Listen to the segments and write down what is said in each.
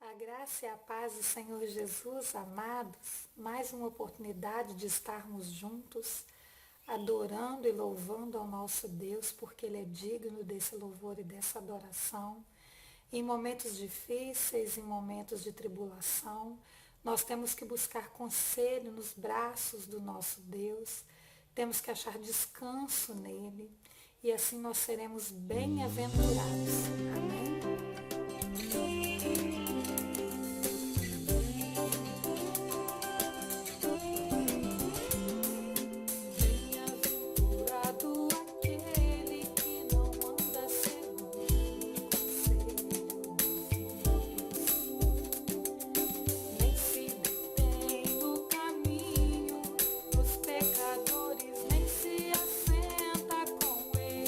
A graça e a paz do Senhor Jesus, amados, mais uma oportunidade de estarmos juntos, adorando e louvando ao nosso Deus, porque Ele é digno desse louvor e dessa adoração. Em momentos difíceis, em momentos de tribulação, nós temos que buscar conselho nos braços do nosso Deus, temos que achar descanso nele, e assim nós seremos bem-aventurados. Amém?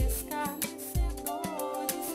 Escarnecedores,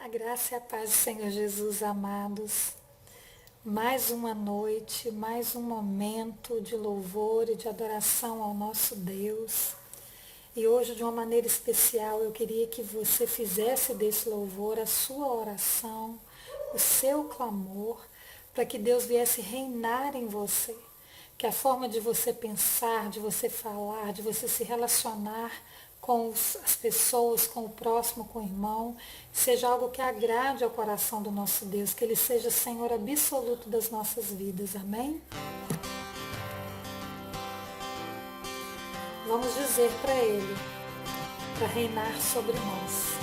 A graça e a paz do Senhor Jesus, amados. Mais uma noite, mais um momento de louvor e de adoração ao nosso Deus. E hoje, de uma maneira especial, eu queria que você fizesse desse louvor a sua oração, o seu clamor, para que Deus viesse reinar em você. Que a forma de você pensar, de você falar, de você se relacionar com as pessoas, com o próximo, com o irmão, seja algo que agrade ao coração do nosso Deus, que Ele seja Senhor absoluto das nossas vidas, amém? Vamos dizer para Ele, para reinar sobre nós.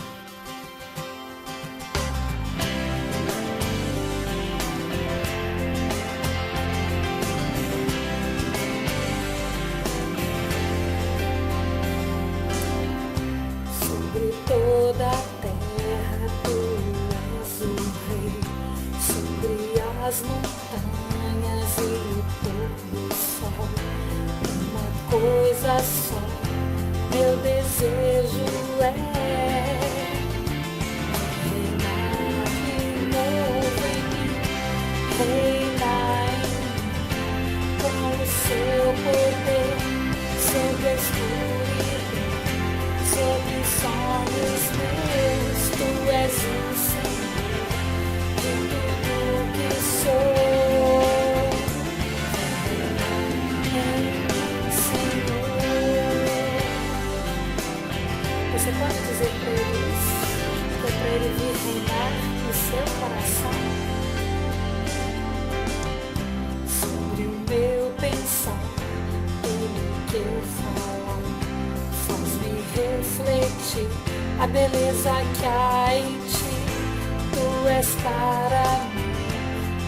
Toda a terra tu és o rei, sobre as montanhas e o pôr do sol. Uma coisa só, meu desejo é reinar de novo em mim, reinar em mim, com o seu poder sobre a escuridão. Sobre os sonhos meus, tu és o Senhor de tudo que sou. Senhor. Você pode dizer para Ele isso? Que é para Ele vir reinar no seu coração? Sobre o meu pensar, tudo que eu falo, refletir a beleza que há em ti. Tu és para mim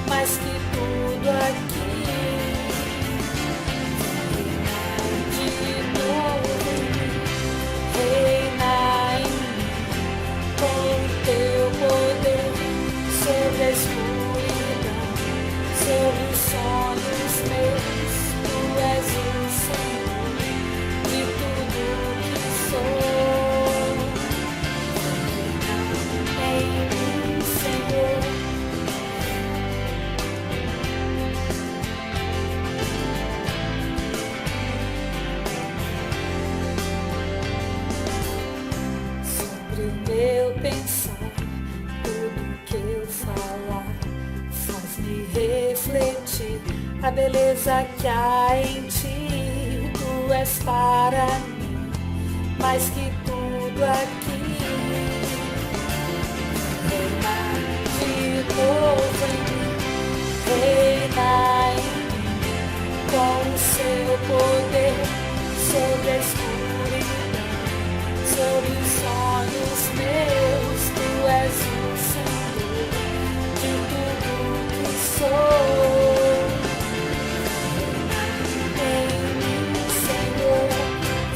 mais que tudo aqui. Reina de novo em mim, reina em mim, com o teu poder sobre a escuridão, sobre os sonhos meus. Tu és o Senhor de tudo que sou. Em mim, Senhor. Sobre o meu pensar, tudo que eu falar, faz-me refletir a beleza que há em ti. Tu és para mim mais que tudo aqui. Reina de novo em mim, reina em mim, com o seu poder sobre a escuridão, sobre os sonhos meus. Tu és o Senhor de tudo que sou.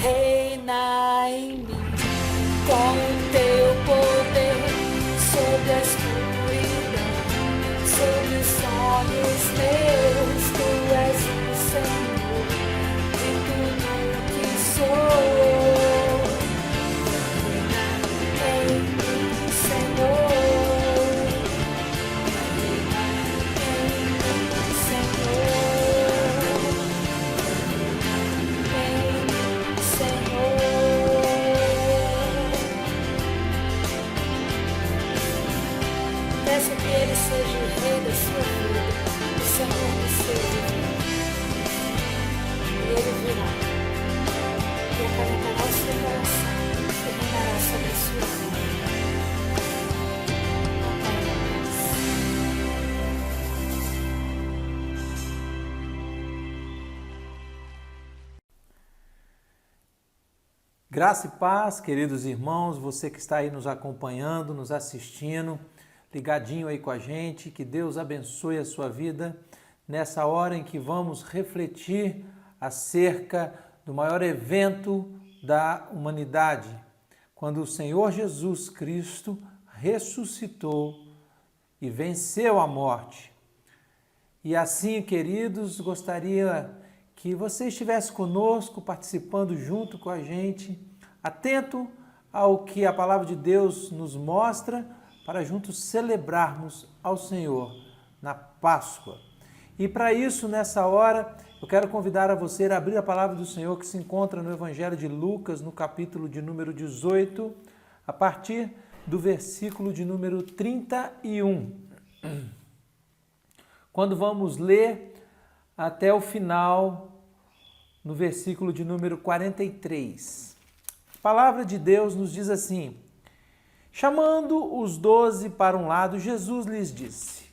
Reina em mim, com o teu poder sobre a escuridão, sobre os sonhos meus. Tu és o Senhor de tudo que sou. Reina em mim, Senhor. Reina em mim, Senhor. Peça que Ele seja o Rei da sua vida, o Senhor do seu vida. E Ele virá e acalentará o seu coração e reinará sobre a sua vida. Graça e paz, queridos irmãos, você que está aí nos acompanhando, nos assistindo, ligadinho aí com a gente, que Deus abençoe a sua vida nessa hora em que vamos refletir acerca do maior evento da humanidade, quando o Senhor Jesus Cristo ressuscitou e venceu a morte. E assim, queridos, gostaria que você estivesse conosco, participando junto com a gente, atento ao que a palavra de Deus nos mostra, para juntos celebrarmos ao Senhor na Páscoa. E para isso, nessa hora, eu quero convidar a você a abrir a palavra do Senhor que se encontra no Evangelho de Lucas, no capítulo de número 18, a partir do versículo de número 31. Quando vamos ler até o final, no versículo de número 43. A palavra de Deus nos diz assim: chamando os 12 para um lado, Jesus lhes disse: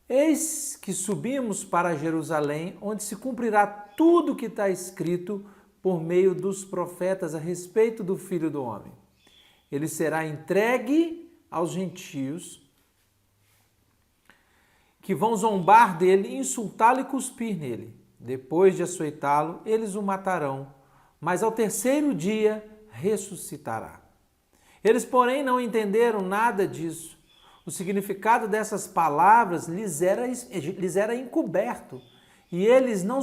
eis que subimos para Jerusalém, onde se cumprirá tudo o que está escrito por meio dos profetas a respeito do Filho do Homem. Ele será entregue aos gentios, que vão zombar dele, insultá-lo e cuspir nele. Depois de açoitá-lo, eles o matarão, mas ao terceiro dia ressuscitará. Eles, porém, não entenderam nada disso. O significado dessas palavras lhes era encoberto e eles não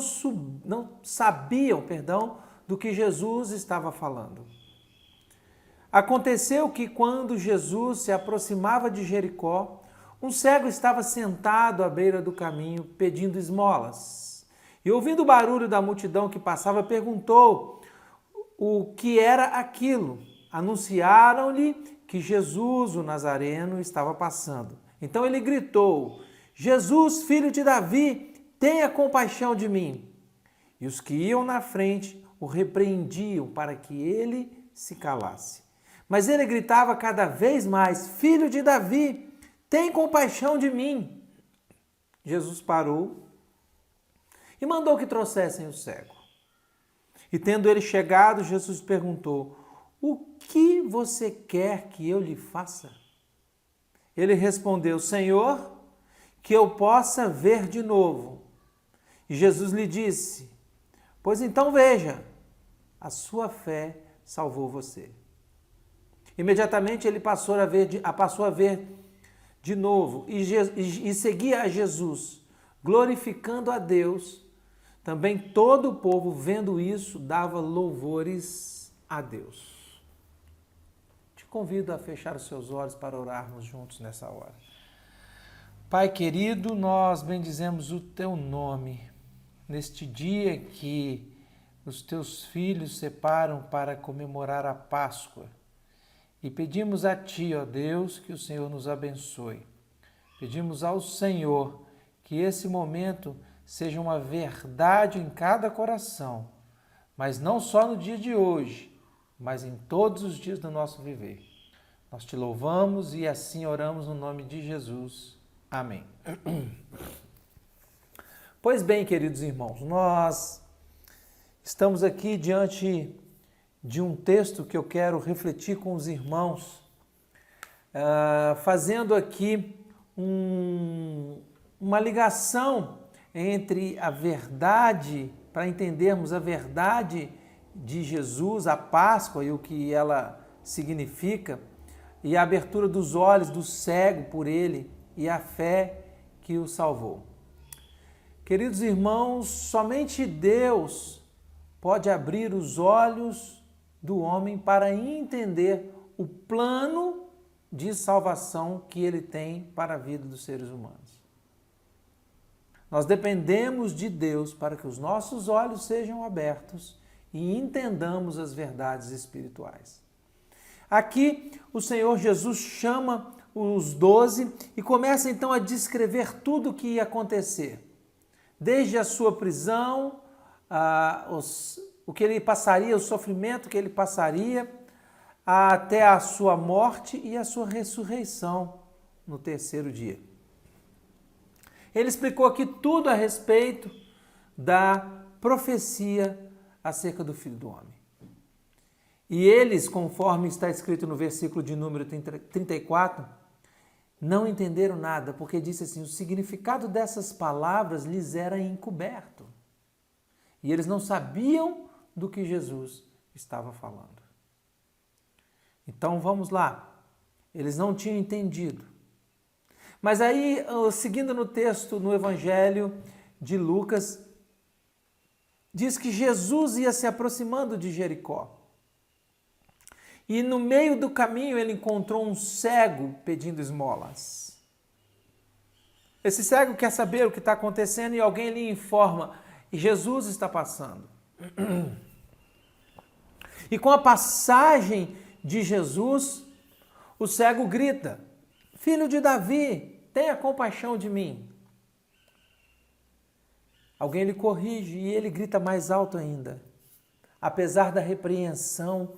sabiam, do que Jesus estava falando. Aconteceu que quando Jesus se aproximava de Jericó, um cego estava sentado à beira do caminho pedindo esmolas. E ouvindo o barulho da multidão que passava, perguntou o que era aquilo. Anunciaram-lhe que Jesus, o Nazareno, estava passando. Então ele gritou: Jesus, filho de Davi, tenha compaixão de mim. E os que iam na frente o repreendiam para que ele se calasse. Mas ele gritava cada vez mais: filho de Davi, tem compaixão de mim. Jesus parou e mandou que trouxessem o cego. E tendo ele chegado, Jesus perguntou: o que você quer que eu lhe faça? Ele respondeu: Senhor, que eu possa ver de novo. E Jesus lhe disse: pois então veja, a sua fé salvou você. Imediatamente ele passou a ver de novo e seguia a Jesus, glorificando a Deus. Também todo o povo, vendo isso, dava louvores a Deus. Te convido a fechar os seus olhos para orarmos juntos nessa hora. Pai querido, nós bendizemos o teu nome neste dia que os teus filhos separam para comemorar a Páscoa. E pedimos a Ti, ó Deus, que o Senhor nos abençoe. Pedimos ao Senhor que esse momento seja uma verdade em cada coração, mas não só no dia de hoje, mas em todos os dias do nosso viver. Nós Te louvamos e assim oramos no nome de Jesus. Amém. Pois bem, queridos irmãos, nós estamos aqui diante de um texto que eu quero refletir com os irmãos, fazendo aqui uma ligação entre a verdade, para entendermos a verdade de Jesus, a Páscoa e o que ela significa, e a abertura dos olhos do cego por ele e a fé que o salvou. Queridos irmãos, somente Deus pode abrir os olhos do homem para entender o plano de salvação que ele tem para a vida dos seres humanos. Nós dependemos de Deus para que os nossos olhos sejam abertos e entendamos as verdades espirituais. Aqui o Senhor Jesus chama os 12 e começa então a descrever tudo o que ia acontecer. Desde a sua prisão, o que ele passaria, o sofrimento que ele passaria, até a sua morte e a sua ressurreição no terceiro dia. Ele explicou aqui tudo a respeito da profecia acerca do Filho do Homem. E eles, conforme está escrito no versículo de número 34, não entenderam nada, porque disse assim, o significado dessas palavras lhes era encoberto. E eles não sabiam do que Jesus estava falando. Então vamos lá. Eles não tinham entendido. Mas aí, seguindo no texto, no Evangelho de Lucas, diz que Jesus ia se aproximando de Jericó. E no meio do caminho ele encontrou um cego pedindo esmolas. Esse cego quer saber o que está acontecendo e alguém lhe informa. E Jesus está passando. E com a passagem de Jesus, o cego grita: Filho de Davi, tenha compaixão de mim. Alguém lhe corrige e ele grita mais alto ainda. Apesar da repreensão,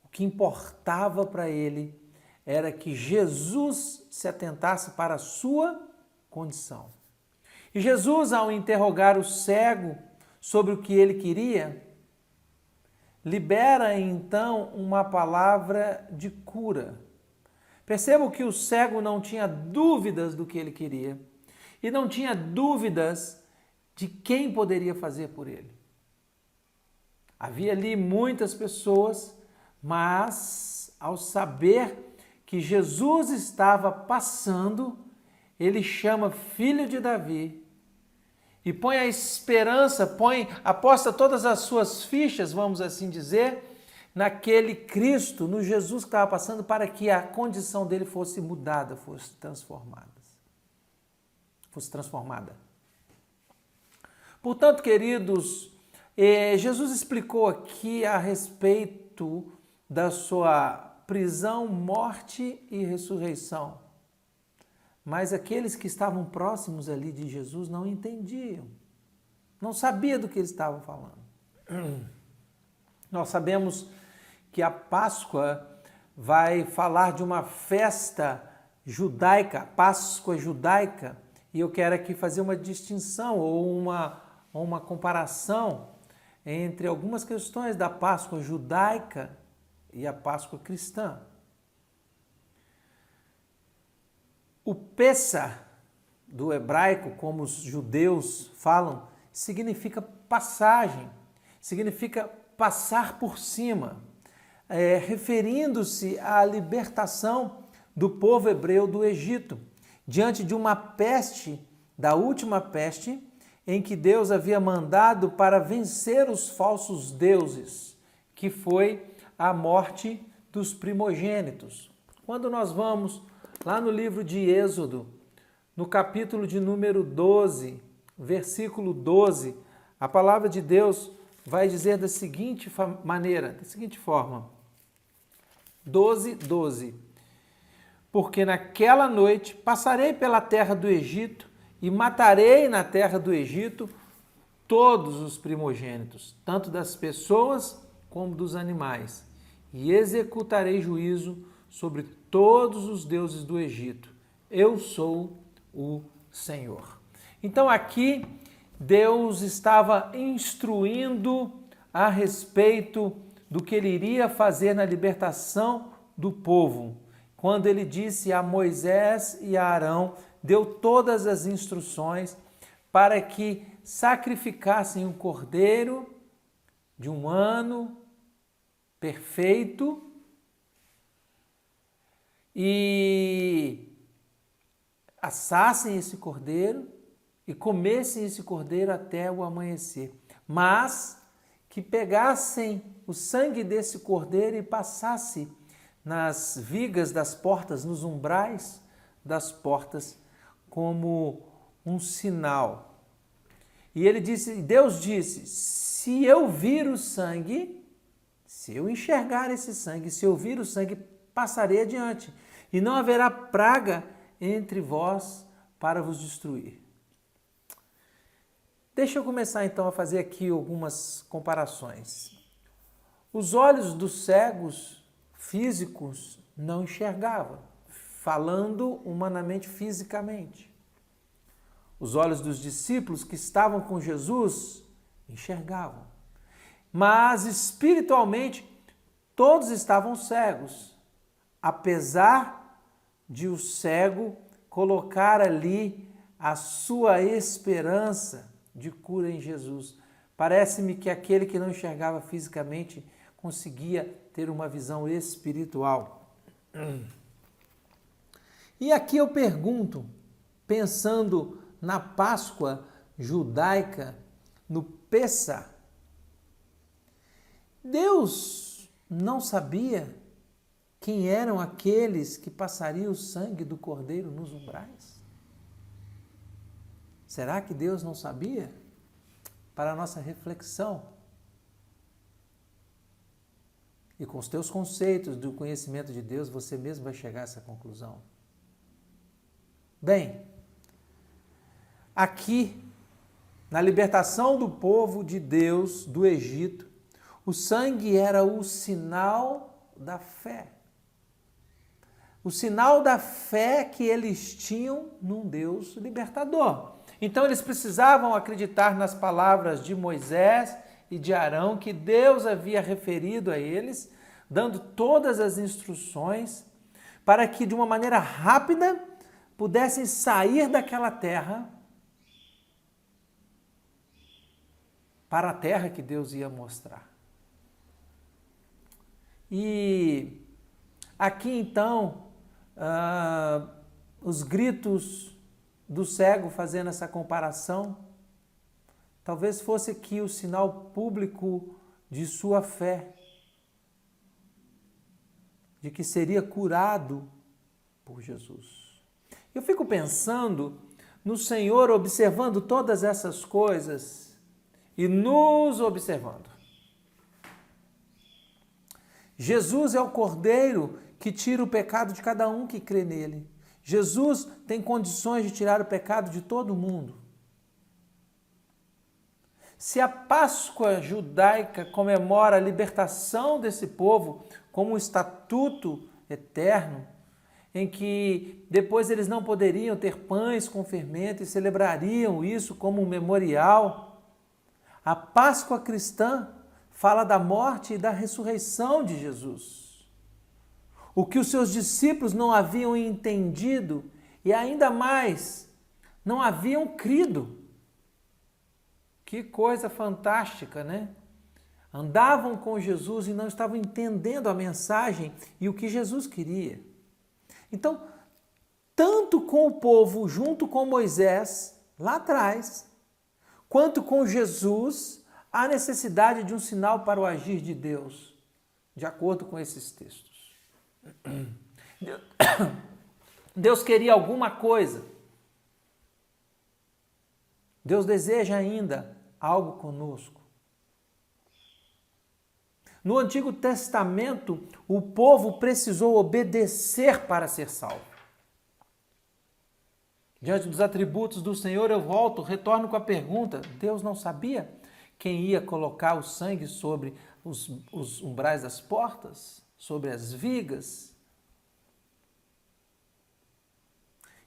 o que importava para ele era que Jesus se atentasse para a sua condição. E Jesus, ao interrogar o cego sobre o que ele queria, libera então uma palavra de cura. Percebam que o cego não tinha dúvidas do que ele queria e não tinha dúvidas de quem poderia fazer por ele. Havia ali muitas pessoas, mas ao saber que Jesus estava passando, ele chama filho de Davi e põe a esperança, aposta todas as suas fichas, vamos assim dizer, naquele Cristo, no Jesus que estava passando, para que a condição dele fosse mudada, fosse transformada. Portanto, queridos, Jesus explicou aqui a respeito da sua prisão, morte e ressurreição. Mas aqueles que estavam próximos ali de Jesus não entendiam, não sabiam do que ele estava falando. Nós sabemos que a Páscoa vai falar de uma festa judaica, Páscoa judaica, e eu quero aqui fazer uma distinção ou uma comparação entre algumas questões da Páscoa judaica e a Páscoa cristã. O Pessah, do hebraico, como os judeus falam, significa passagem, significa passar por cima, referindo-se à libertação do povo hebreu do Egito, diante de uma peste, da última peste, em que Deus havia mandado para vencer os falsos deuses, que foi a morte dos primogênitos. Quando nós vamos lá no livro de Êxodo, no capítulo de número 12, versículo 12, a palavra de Deus vai dizer da seguinte maneira, da seguinte forma: 12:12. Porque naquela noite passarei pela terra do Egito e matarei na terra do Egito todos os primogênitos, tanto das pessoas como dos animais, e executarei juízo sobre todos os deuses do Egito. Eu sou o Senhor. Então aqui Deus estava instruindo a respeito do que ele iria fazer na libertação do povo. Quando ele disse a Moisés e a Arão, deu todas as instruções para que sacrificassem um cordeiro de 1 ano, perfeito, e assassem esse cordeiro e comessem esse cordeiro até o amanhecer. Mas que pegassem o sangue desse cordeiro e passassem nas vigas das portas, nos umbrais das portas, como um sinal. E ele disse, Deus disse, se eu vir o sangue, se eu enxergar esse sangue, se eu vir o sangue, passarei adiante, e não haverá praga entre vós para vos destruir. Deixa eu começar então a fazer aqui algumas comparações. Os olhos dos cegos físicos não enxergavam, falando humanamente, fisicamente. Os olhos dos discípulos que estavam com Jesus enxergavam. Mas espiritualmente todos estavam cegos, apesar de o cego colocar ali a sua esperança de cura em Jesus. Parece-me que aquele que não enxergava fisicamente conseguia ter uma visão espiritual. E aqui eu pergunto, pensando na Páscoa judaica, no Pessah, Deus não sabia quem eram aqueles que passariam o sangue do Cordeiro nos umbrais? Será que Deus não sabia? Para a nossa reflexão. E com os teus conceitos do conhecimento de Deus, você mesmo vai chegar a essa conclusão. Bem, aqui, na libertação do povo de Deus do Egito, o sangue era o sinal da fé. O sinal da fé que eles tinham num Deus libertador. Então eles precisavam acreditar nas palavras de Moisés e de Arão que Deus havia referido a eles, dando todas as instruções para que de uma maneira rápida pudessem sair daquela terra para a terra que Deus ia mostrar. E aqui então, os gritos do cego fazendo essa comparação, talvez fosse aqui o sinal público de sua fé, de que seria curado por Jesus. Eu fico pensando no Senhor observando todas essas coisas e nos observando. Jesus é o Cordeiro que tira o pecado de cada um que crê nele. Jesus tem condições de tirar o pecado de todo mundo. Se a Páscoa judaica comemora a libertação desse povo como um estatuto eterno, em que depois eles não poderiam ter pães com fermento e celebrariam isso como um memorial, a Páscoa cristã fala da morte e da ressurreição de Jesus. O que os seus discípulos não haviam entendido e ainda mais não haviam crido. Que coisa fantástica, né? Andavam com Jesus e não estavam entendendo a mensagem e o que Jesus queria. Então, tanto com o povo junto com Moisés, lá atrás, quanto com Jesus, há necessidade de um sinal para o agir de Deus, de acordo com esses textos. Deus queria alguma coisa. Deus deseja ainda algo conosco. No Antigo Testamento, o povo precisou obedecer para ser salvo. Diante dos atributos do Senhor, eu retorno com a pergunta: Deus não sabia quem ia colocar o sangue sobre os umbrais das portas? Sobre as vigas?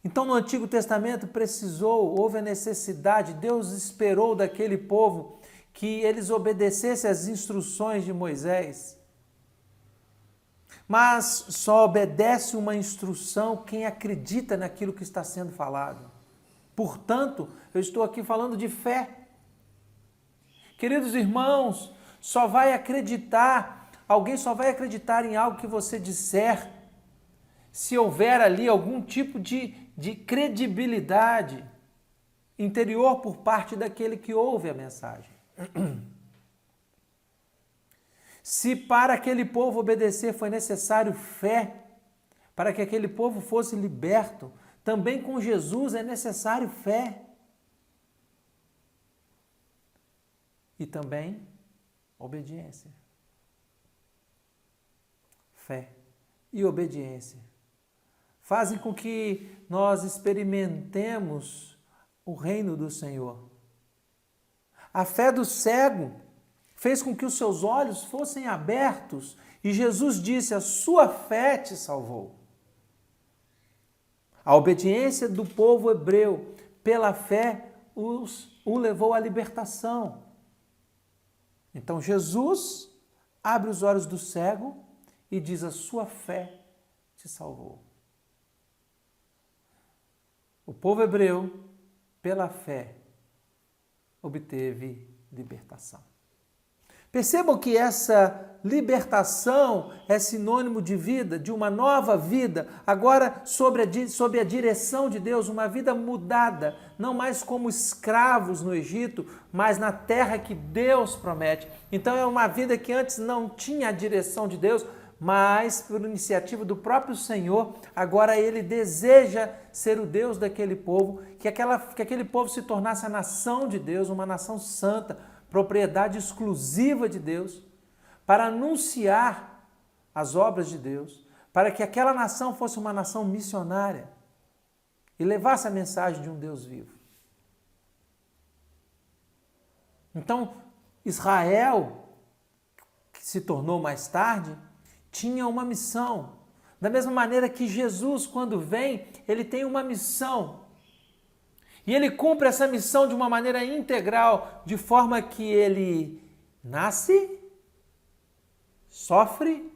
Então, no Antigo Testamento houve a necessidade, Deus esperou daquele povo que eles obedecessem às instruções de Moisés. Mas só obedece uma instrução quem acredita naquilo que está sendo falado. Portanto, eu estou aqui falando de fé. Queridos irmãos, alguém só vai acreditar em algo que você disser se houver ali algum tipo de credibilidade interior por parte daquele que ouve a mensagem. Se para aquele povo obedecer foi necessário fé, para que aquele povo fosse liberto, também com Jesus é necessário fé. E também obediência. Fé e obediência fazem com que nós experimentemos o reino do Senhor. A fé do cego fez com que os seus olhos fossem abertos e Jesus disse: a sua fé te salvou. A obediência do povo hebreu pela fé o levou à libertação. Então Jesus abre os olhos do cego e diz: a sua fé te salvou. O povo hebreu, pela fé, obteve libertação. Percebam que essa libertação é sinônimo de vida, de uma nova vida, agora sob a direção de Deus, uma vida mudada, não mais como escravos no Egito, mas na terra que Deus promete. Então é uma vida que antes não tinha a direção de Deus, mas por iniciativa do próprio Senhor, agora ele deseja ser o Deus daquele povo, que aquele povo se tornasse a nação de Deus, uma nação santa, propriedade exclusiva de Deus, para anunciar as obras de Deus, para que aquela nação fosse uma nação missionária e levasse a mensagem de um Deus vivo. Então, Israel, que se tornou mais tarde, tinha uma missão. Da mesma maneira que Jesus, quando vem, ele tem uma missão. E ele cumpre essa missão de uma maneira integral, de forma que ele nasce, sofre,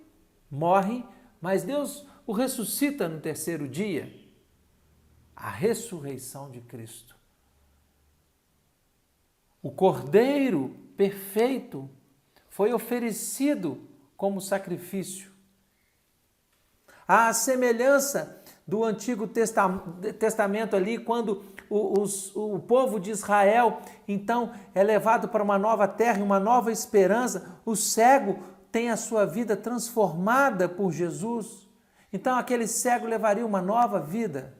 morre, mas Deus o ressuscita no terceiro dia. A ressurreição de Cristo. O Cordeiro perfeito foi oferecido como sacrifício. A semelhança do Antigo Testamento ali, quando o povo de Israel, então, é levado para uma nova terra, uma nova esperança, o cego tem a sua vida transformada por Jesus. Então, aquele cego levaria uma nova vida.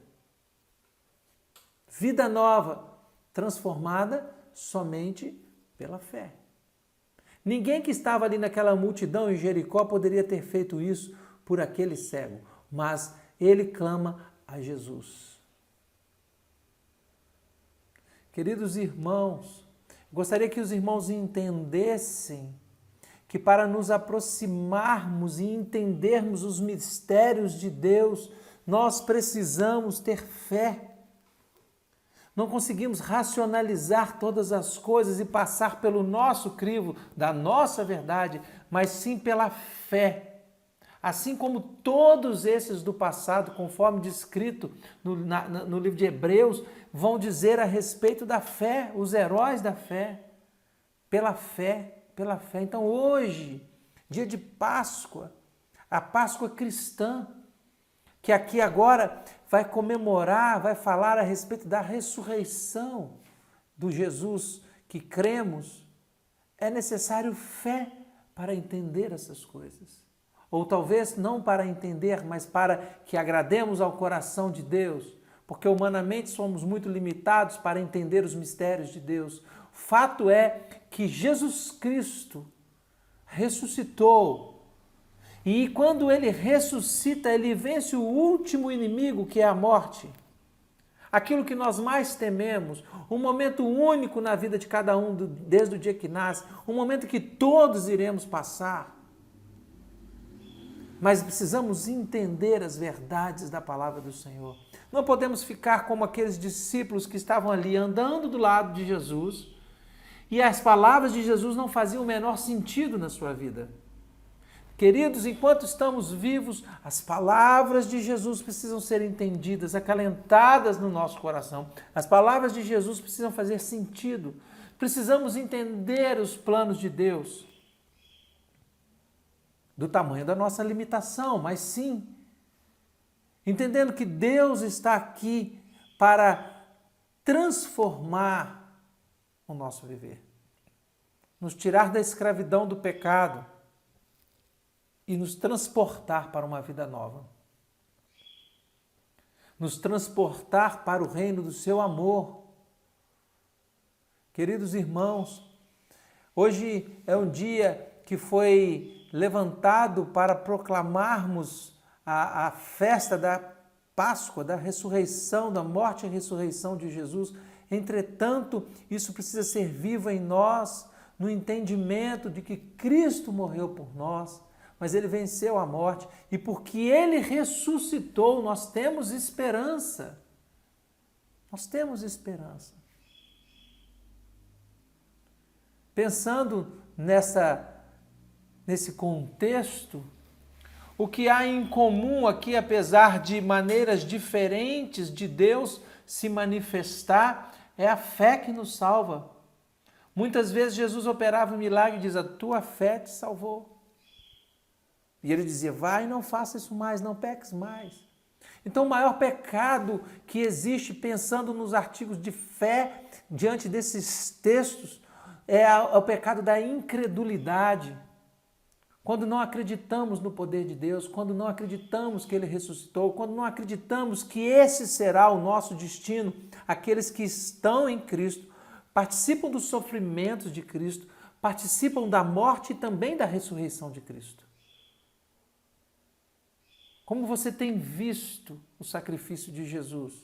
Vida nova, transformada somente pela fé. Ninguém que estava ali naquela multidão em Jericó poderia ter feito isso por aquele cego, mas ele clama a Jesus. Queridos irmãos, gostaria que os irmãos entendessem que para nos aproximarmos e entendermos os mistérios de Deus, nós precisamos ter fé. Não conseguimos racionalizar todas as coisas e passar pelo nosso crivo da nossa verdade, mas sim pela fé. Assim como todos esses do passado, conforme descrito no livro de Hebreus, vão dizer a respeito da fé, os heróis da fé, pela fé, pela fé. Então hoje, dia de Páscoa, a Páscoa cristã, que aqui agora vai comemorar, vai falar a respeito da ressurreição do Jesus que cremos, é necessário fé para entender essas coisas. Ou talvez não para entender, mas para que agrademos ao coração de Deus, porque humanamente somos muito limitados para entender os mistérios de Deus. Fato é que Jesus Cristo ressuscitou. E quando ele ressuscita, ele vence o último inimigo, que é a morte. Aquilo que nós mais tememos, um momento único na vida de cada um, desde o dia que nasce, um momento que todos iremos passar. Mas precisamos entender as verdades da palavra do Senhor. Não podemos ficar como aqueles discípulos que estavam ali andando do lado de Jesus e as palavras de Jesus não faziam o menor sentido na sua vida. Queridos, enquanto estamos vivos, as palavras de Jesus precisam ser entendidas, acalentadas no nosso coração. As palavras de Jesus precisam fazer sentido. Precisamos entender os planos de Deus. Do tamanho da nossa limitação, mas sim, entendendo que Deus está aqui para transformar o nosso viver. Nos tirar da escravidão do pecado e nos transportar para uma vida nova. Nos transportar para o reino do seu amor. Queridos irmãos, hoje é um dia que foi levantado para proclamarmos a festa da Páscoa, da ressurreição, da morte e ressurreição de Jesus. Entretanto, isso precisa ser vivo em nós, no entendimento de que Cristo morreu por nós, mas ele venceu a morte, e porque ele ressuscitou, nós temos esperança. Nós temos esperança. Pensando nesse contexto, o que há em comum aqui, apesar de maneiras diferentes de Deus se manifestar, é a fé que nos salva. Muitas vezes Jesus operava um milagre e diz: a tua fé te salvou. E ele dizia: vai e não faça isso mais, não peques mais. Então o maior pecado que existe, pensando nos artigos de fé, diante desses textos, é o pecado da incredulidade. quando não acreditamos no poder de Deus, quando não acreditamos que Ele ressuscitou, quando não acreditamos que esse será o nosso destino, aqueles que estão em Cristo, participam dos sofrimentos de Cristo, participam da morte e também da ressurreição de Cristo. Como você tem visto o sacrifício de Jesus?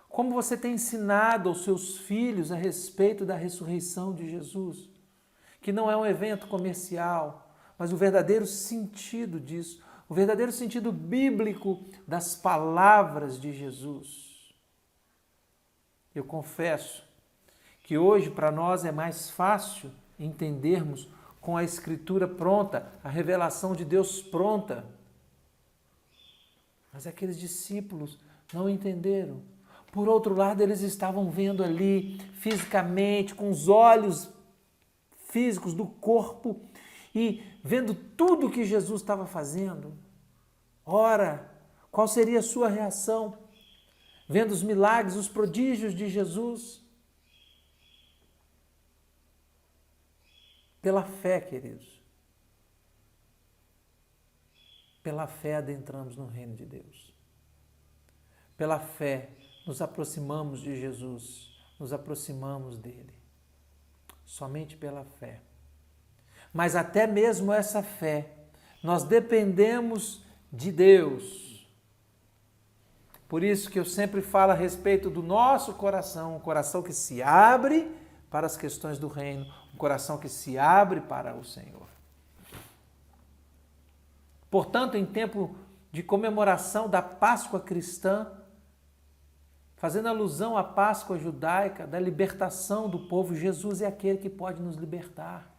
Como você tem ensinado aos seus filhos a respeito da ressurreição de Jesus? Que não é um evento comercial, mas o verdadeiro sentido disso, o verdadeiro sentido bíblico das palavras de Jesus. Eu confesso que hoje para nós é mais fácil entendermos com a Escritura pronta, a revelação de Deus pronta. Mas aqueles discípulos não entenderam. Por outro lado, eles estavam vendo ali, fisicamente, com os olhos físicos do corpo e vendo tudo que Jesus estava fazendo. Ora, qual seria a sua reação? Vendo os milagres, os prodígios de Jesus? Pela fé, queridos. Pela fé adentramos no reino de Deus. Pela fé nos aproximamos de Jesus, nos aproximamos dele. Somente pela fé. Mas até mesmo essa fé, nós dependemos de Deus. Por isso que eu sempre falo a respeito do nosso coração, um coração que se abre para as questões do reino, um coração que se abre para o Senhor. Portanto, em tempo de comemoração da Páscoa cristã, fazendo alusão à Páscoa judaica, da libertação do povo, Jesus é aquele que pode nos libertar.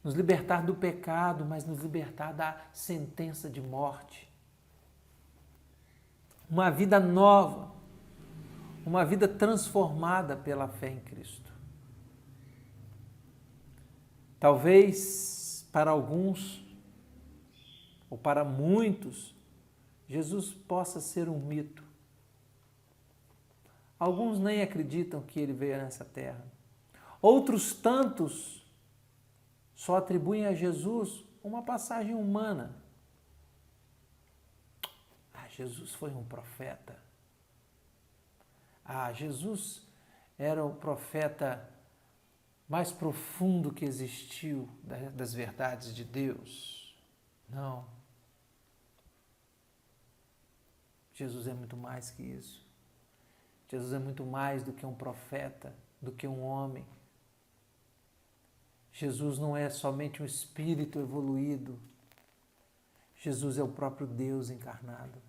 Nos libertar do pecado, mas nos libertar da sentença de morte. Uma vida nova, uma vida transformada pela fé em Cristo. Talvez para alguns, ou para muitos, Jesus possa ser um mito. Alguns nem acreditam que ele veio nessa terra. Outros tantos só atribuem a Jesus uma passagem humana. Jesus foi um profeta. Jesus era o profeta mais profundo que existiu das verdades de Deus. Não. Jesus é muito mais que isso. Jesus é muito mais do que um profeta, do que um homem. Jesus não é somente um espírito evoluído. Jesus é o próprio Deus encarnado.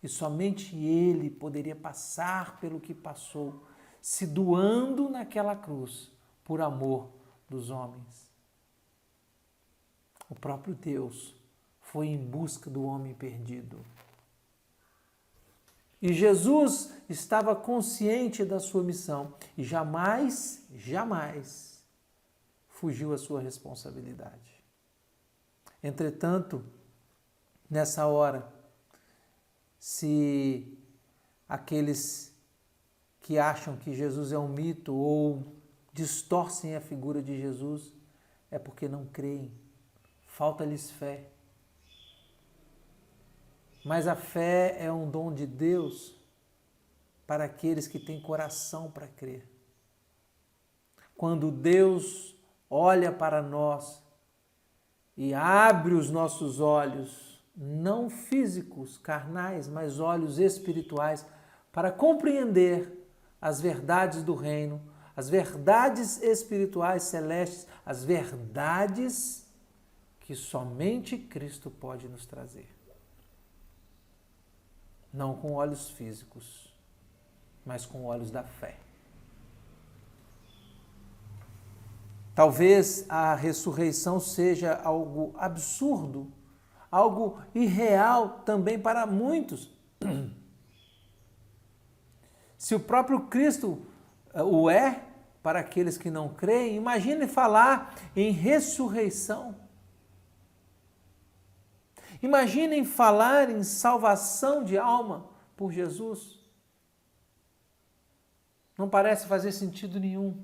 E somente Ele poderia passar pelo que passou, se doando naquela cruz por amor dos homens. O próprio Deus foi em busca do homem perdido. E Jesus estava consciente da sua missão e jamais fugiu à sua responsabilidade. Entretanto, nessa hora, se aqueles que acham que Jesus é um mito ou distorcem a figura de Jesus, é porque não creem, falta-lhes fé. Mas a fé é um dom de Deus para aqueles que têm coração para crer. Quando Deus olha para nós e abre os nossos olhos, não físicos, carnais, mas olhos espirituais, para compreender as verdades do reino, as verdades espirituais celestes, as verdades que somente Cristo pode nos trazer. Não com olhos físicos, mas com olhos da fé. Talvez a ressurreição seja algo absurdo, algo irreal também para muitos. Se o próprio Cristo o é para aqueles que não creem, imagine falar em ressurreição. Imaginem falar em salvação de alma por Jesus. Não parece fazer sentido nenhum.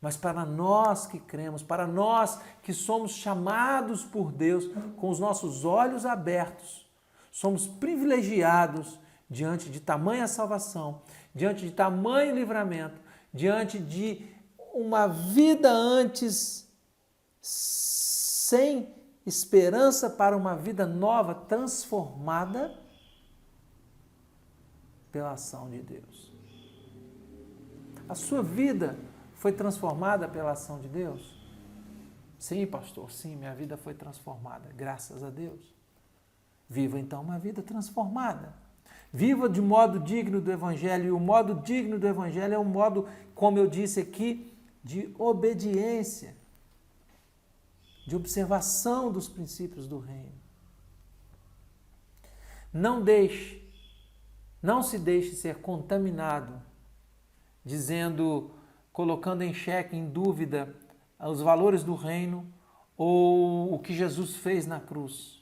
Mas para nós que cremos, para nós que somos chamados por Deus com os nossos olhos abertos, somos privilegiados diante de tamanha salvação, diante de tamanho livramento, diante de uma vida antes sem esperança para uma vida nova, transformada pela ação de Deus. A sua vida foi transformada pela ação de Deus? Sim, pastor, sim, minha vida foi transformada, graças a Deus. Viva então uma vida transformada. Viva de modo digno do Evangelho, e o modo digno do Evangelho é um modo, como eu disse aqui, de obediência, de observação dos princípios do reino. Não se deixe ser contaminado, colocando em xeque, em dúvida, os valores do reino ou o que Jesus fez na cruz.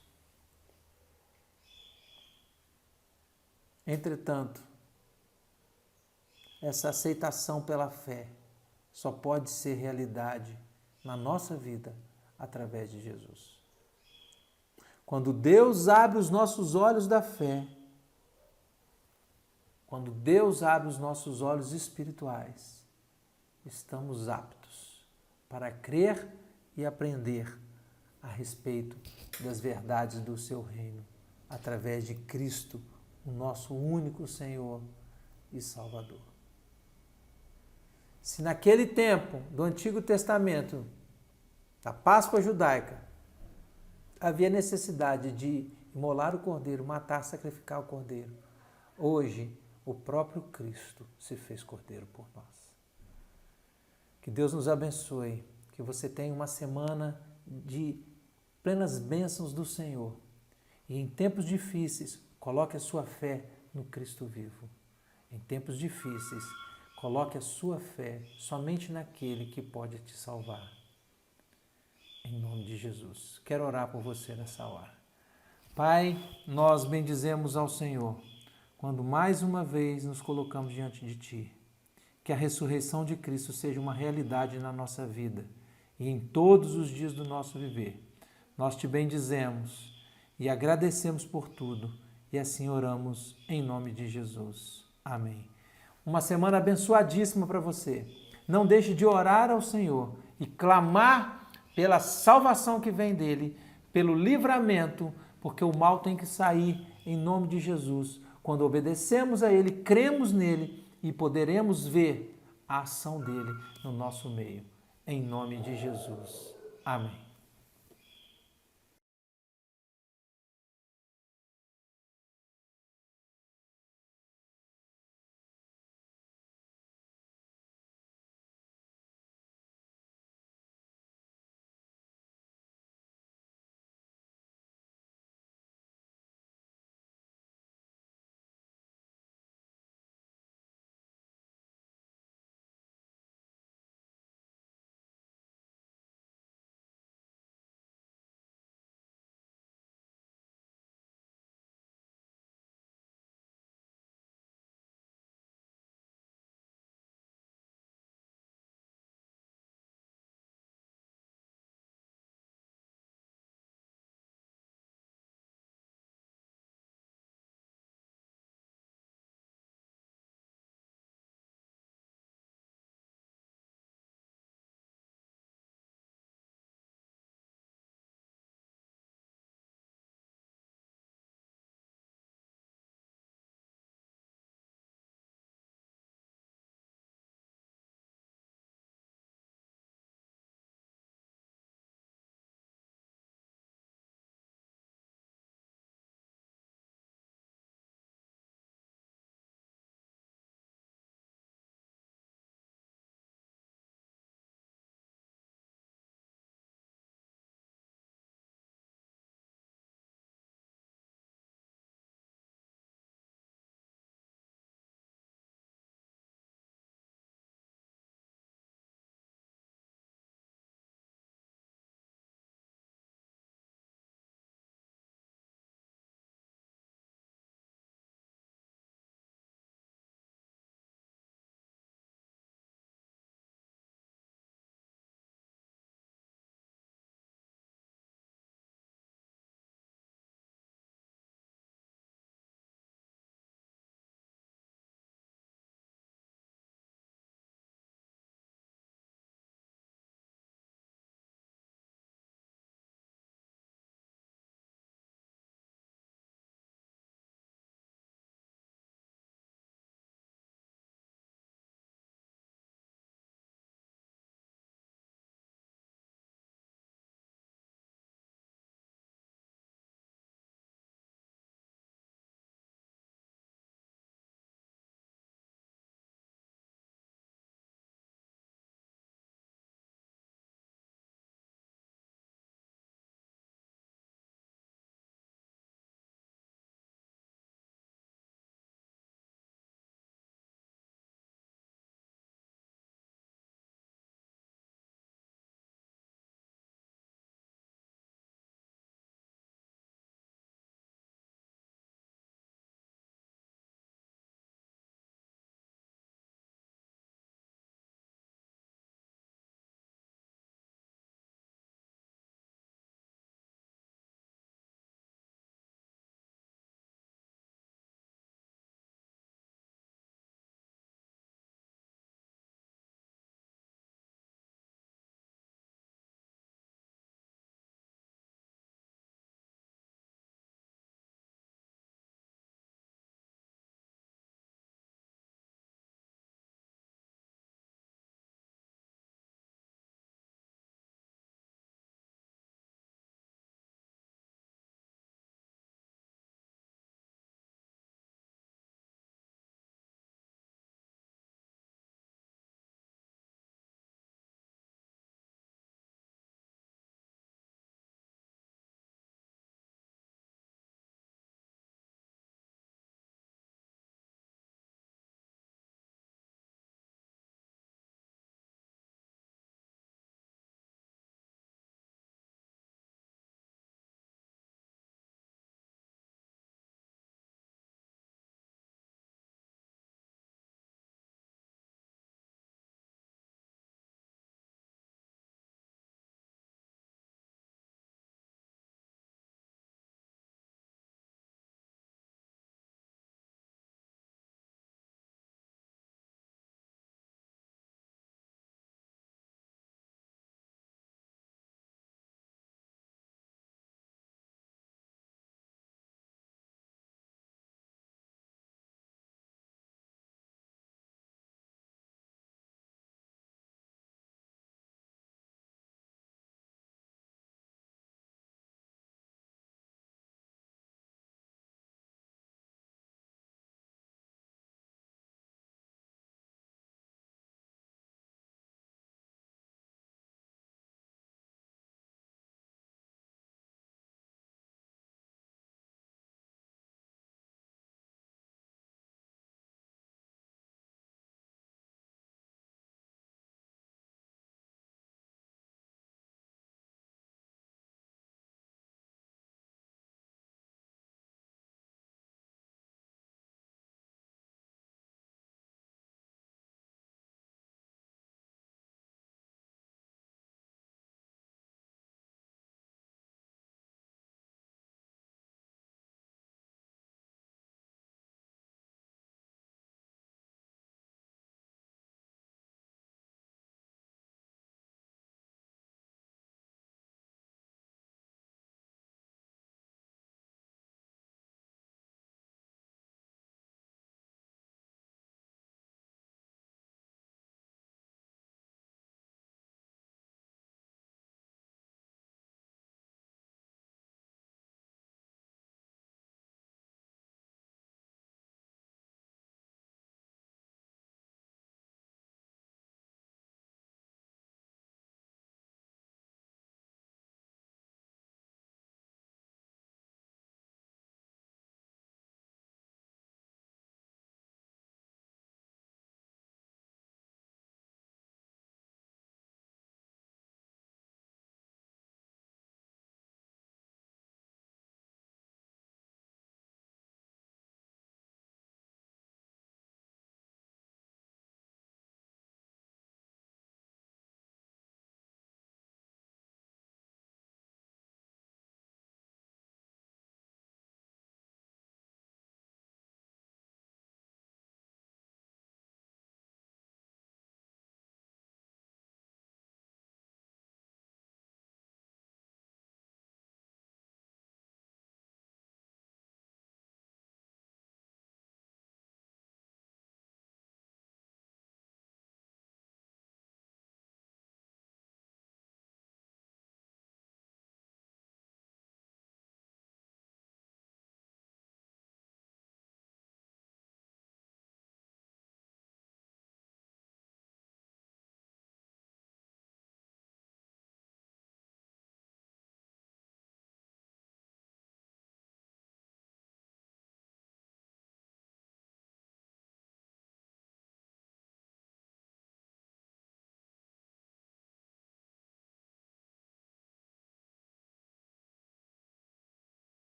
Entretanto, essa aceitação pela fé só pode ser realidade na nossa vida através de Jesus. Quando Deus abre os nossos olhos da fé, quando Deus abre os nossos olhos espirituais, estamos aptos para crer e aprender a respeito das verdades do seu reino, através de Cristo, o nosso único Senhor e Salvador. Se naquele tempo do Antigo Testamento, da Páscoa judaica, havia necessidade de imolar o cordeiro, matar, sacrificar o cordeiro, hoje o próprio Cristo se fez cordeiro por nós. Que Deus nos abençoe, que você tenha uma semana de plenas bênçãos do Senhor. E em tempos difíceis, coloque a sua fé no Cristo vivo. Em tempos difíceis, coloque a sua fé somente naquele que pode te salvar. Em nome de Jesus. Quero orar por você nessa hora. Pai, nós bendizemos ao Senhor quando mais uma vez nos colocamos diante de Ti. Que a ressurreição de Cristo seja uma realidade na nossa vida e em todos os dias do nosso viver. Nós Te bendizemos e agradecemos por tudo e assim oramos em nome de Jesus. Amém. Uma semana abençoadíssima para você. Não deixe de orar ao Senhor e clamar pela salvação que vem dele, pelo livramento, porque o mal tem que sair em nome de Jesus. Quando obedecemos a Ele, cremos nele e poderemos ver a ação dele no nosso meio. Em nome de Jesus. Amém.